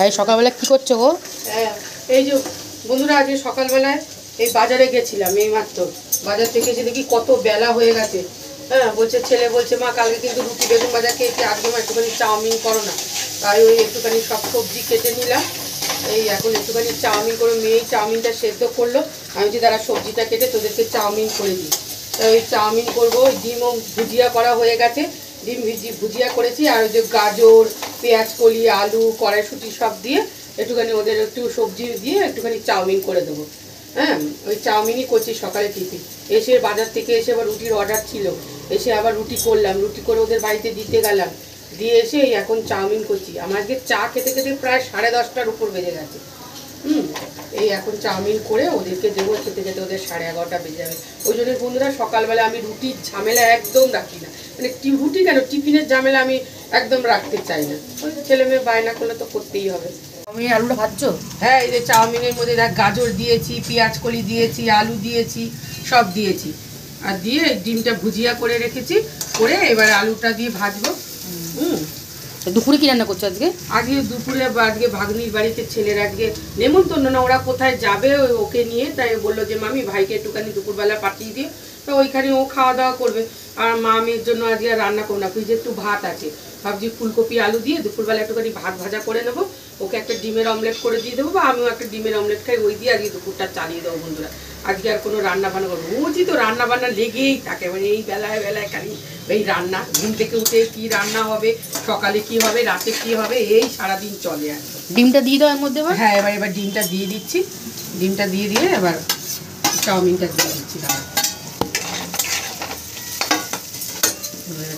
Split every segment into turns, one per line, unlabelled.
এই সকালবেলা কি করছো গো?
এই যে বন্ধুরা আজকে সকালবেলায় এই বাজারে গেছিলাম, এই মাত্র বাজার থেকে এসে দেখি কত বেলা হয়ে গেছে। বলছে ছেলে বলছে মা কালকে কিন্তু রুটি বেগুন ভাজা খেয়েছি, একদম একটুখানি চাউমিন করো না। তাই ওই একটুখানি সব সবজি কেটে নিলাম, এই এখন একটুখানি চাউমিন করে মেয়েই চাউমিনটা সেদ্ধ করলো। আমি যে তারা সবজিটা কেটে তোদেরকে চাউমিন করে দিই, তাই ওই চাউমিন করবো। ডিমও ভুজিয়া করা হয়ে গেছে, ডিম ভুজিয়া করেছি। আর ওই যে গাজর, পেঁয়াজ কলি, আলু, কড়াইশুঁটি সব দিয়ে একটুখানি ওদের একটু সবজি দিয়ে একটুখানি চাউমিন করে দেবো। ওই চাউমিনই করছি সকালে টিফিন। এসে বাজার থেকে এসে আবার রুটির অর্ডার ছিল, এসে আবার রুটি করলাম, রুটি করে ওদের বাড়িতে দিতে গেলাম, দিয়ে এসে এখন চাউমিন করছি। আমাকে চা খেতে খেতে প্রায় 10:30টার উপর বেজে গেছে। এই এখন চাউমিন করে ওদেরকে দেবো, খেতে খেতে ওদের 11:30টা বেজে যাবে। ওই জন্য বন্ধুরা সকালবেলা আমি রুটির ঝামেলা একদম রাখি না, মানে রুটি কেন টিফিনের ঝামেলা আমি একদম রাখতে চাই না। ওই ছেলে মেয়ে বায়না করলে তো করতেই হবে।
আমি আলুটা ভাজছো?
হ্যাঁ, এই যে চাউমিনের মধ্যে দেখ গাজর দিয়েছি, পেঁয়াজ কলি দিয়েছি, আলু দিয়েছি, সব দিয়েছি। আর দিয়ে ডিমটা ভুজিয়া করে রেখেছি, করে এবার আলুটা দিয়ে ভাজবো।
দুপুরে কি রান্না করছো আজকে?
আজকে দুপুরে আজকে ভাগ্নির বাড়িতে ছেলের আজকে নেমন্তন্ন, না ওরা কোথায় যাবে ওকে নিয়ে, তাই বললো যে মামি ভাইকে একটুখানি দুপুরবেলা পাঠিয়ে দিয়ে, তো ওইখানে ও খাওয়া দাওয়া করবে। আর মা মেয়ের জন্য আজকে আর রান্না করবো না, ফ্রিজে একটু ভাত আছে, ভাবছি ফুলকপি আলু দিয়ে দুপুরবেলা একটুখানি ভাত ভাজা করে নেবো, ওকে একটা ডিমের অমলেট করে দিয়ে দেবো, বা আমিও একটা ডিমের অমলেট খাই, ওই দিয়ে আজকে দুপুরটা চালিয়ে দেবো। বন্ধুরা আজকে আর কোনো রান্না বান্না করবো, রোজই তো রান্না বান্না লেগেই থাকে, মানে এই বেলায় বেলায় খালি এই রান্না, ঘুম থেকে উঠে কি রান্না হবে, সকালে কি হবে, রাতে কি হবে, এই সারাদিন চলে আর।
ডিমটা দিয়ে দাও এর মধ্যে?
হ্যাঁ, এবার ডিমটা দিয়ে দিচ্ছি, ডিমটা দিয়ে দিয়ে এবার চাউমিনটা দিয়ে দিচ্ছি।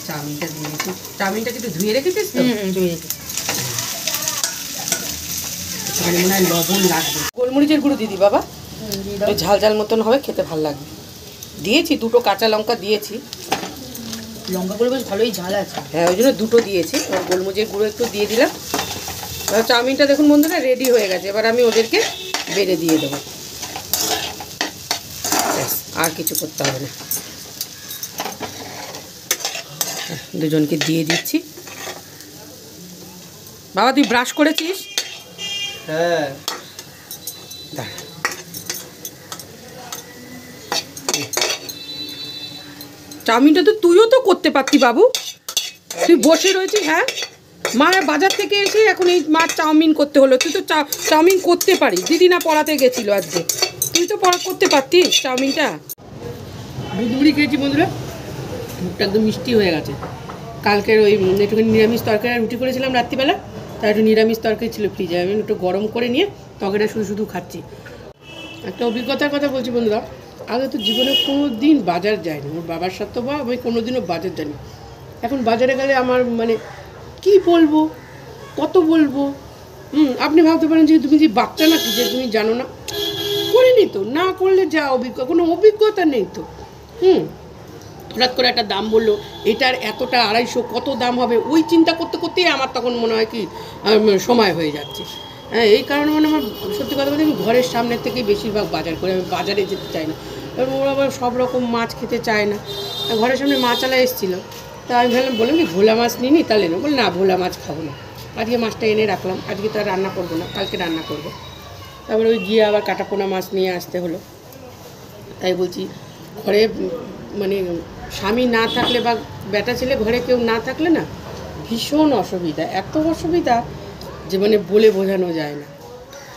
চাউমিনটা দিয়ে দিচ্ছি। চাউমিনটা কিন্তু ধুয়ে রেখেছিস তো?
ধুয়ে রেখেছি।
এখানে মনে হয় লবণ লাগবে, গোলমরিচের গুঁড়ো দিদি বাবা, ওই ঝাল ঝাল মতন হবে, খেতে ভালো লাগবে। দিয়েছি 2টো কাঁচা লঙ্কা দিয়েছি,
লঙ্কাগুলো বেশ ভালোই ঝাল আছে।
হ্যাঁ ওই জন্য 2টো দিয়েছি। এবার গোলমরিচের গুঁড়ো একটু দিয়ে দিলাম। এবার চাউমিনটা দেখুন বন্ধুরা রেডি হয়ে গেছে, এবার আমি ওদেরকে বেড়ে দিয়ে দেবো, আর কিছু করতে হবে না। দুজনকে দিয়ে দিচ্ছি। বাবা তুই ব্রাশ করেছিস?
হ্যাঁ।
চাউমিনটা তো তুইও তো করতে পারতি বাবু, তুই বসে রয়েছিস। হ্যাঁ, মা বাজার থেকে এসে এখন এই মার চাউমিন করতে হলো, তুই তো চাউমিন করতে পারিস। দিদি না পড়াতে গেছিলো আজকে, তুই তো করতে পারতিস চাউমিনটা। দুধুবুড়ি খেয়েছি বন্ধুরা, মুখটা একদম মিষ্টি হয়ে গেছে। কালকের ওই একটুখানি নিরামিষ তরকারি রুটি করেছিলাম রাত্রিবেলা, তার একটু নিরামিষ তরকারি ছিল ফ্রিজে, আমি একটু গরম করে নিয়ে তরকারিটা শুধু শুধু খাচ্ছি। একটা অভিজ্ঞতার কথা বলছি বন্ধুরা, আগে তো জীবনে কোনো দিন বাজার যায়নি, আমার বাবার সাথে বা আমি কোনো দিনও বাজার যাইনি। এখন বাজারে গেলে আমার মানে কি বলবো, কত বলবো। আপনি ভাবতে পারেন যে তুমি যে বাচ্চা নাকি যে তুমি জানো না, করিনি তো, না করলে যা কোনো অভিজ্ঞতা নেই তো। হঠাৎ করে একটা দাম বললো, এটার এতটা 250, কত দাম হবে, ওই চিন্তা করতে করতেই আমার তখন মনে হয় কি সময় হয়ে যাচ্ছে। হ্যাঁ, এই কারণে মানে আমার সত্যি কথা বলতে আমি ঘরের সামনের থেকেই বেশিরভাগ বাজার করি, আমি বাজারে যেতে চাই না। এবার ওরা আবার সব রকম মাছ খেতে চায় না। ঘরের সামনে মাছওয়ালা এসেছিলো, তা আমি বললাম কি ভোলা মাছ নিই নি, তাহলে না, বলে না ভোলা মাছ খাবো না, আজকে মাছটা এনে রাখলাম, আজকে তো আর রান্না করবো না, কালকে রান্না করবো। তারপরে ওই গিয়ে আবার কাটাপোনা মাছ নিয়ে আসতে হলো। তাই বলছি ঘরে মানে স্বামী না থাকলে বা বেটা ছেলে ঘরে কেউ না থাকলে না ভীষণ অসুবিধা, এত অসুবিধা যে মানে বলে বোঝানো যায় না।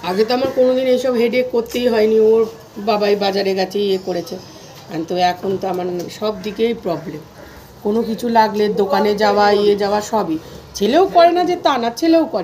আগে তো আমার কোনো দিন এইসব হেডেক করতেই হয়নি, ওর বাবাই বাজারে গেছে ইয়ে করেছে, তো এখন তো আমার সব দিকেই প্রবলেম। কোনো কিছু লাগলে দোকানে যাওয়া ইয়ে যাওয়া সবই, ছেলেও করে না যে তা না, ছেলেও করে।